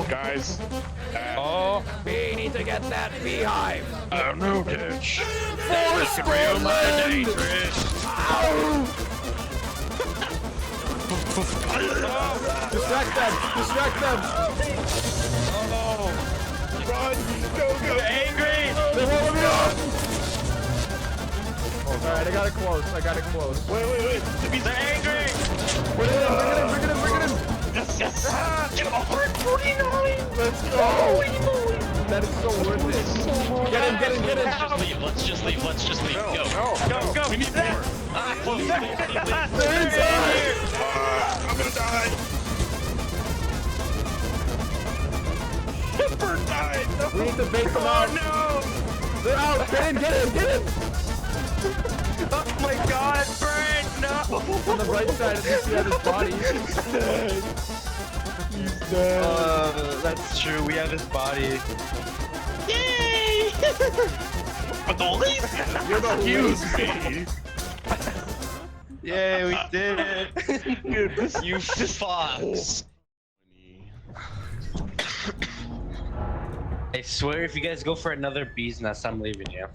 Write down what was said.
Guys. Oh, we need to get that beehive. Oh no, bitch. Force Portland! Distract them! Distract them! Oh, run! Go, go! Angry! They won't let me off! Alright, I got it close. I got it close. Wait. They're angry! Bring it in! Bring it in! Bring it in! Yes! 249! Let's go! That is so worth it. Get in! Let's just leave. Let's just leave. Go. Go! We need more! They're inside! I'm gonna die! Bird died! We need to bait them out! No! They're out! Get in! Oh my god, Bird, no! On the right side, at least we have his body. He's dead. That's true, we have his body. Yay! You're the huge me! Yay, we did it! Dude, this You fucks. I swear if you guys go for another bee's nest, I'm leaving you.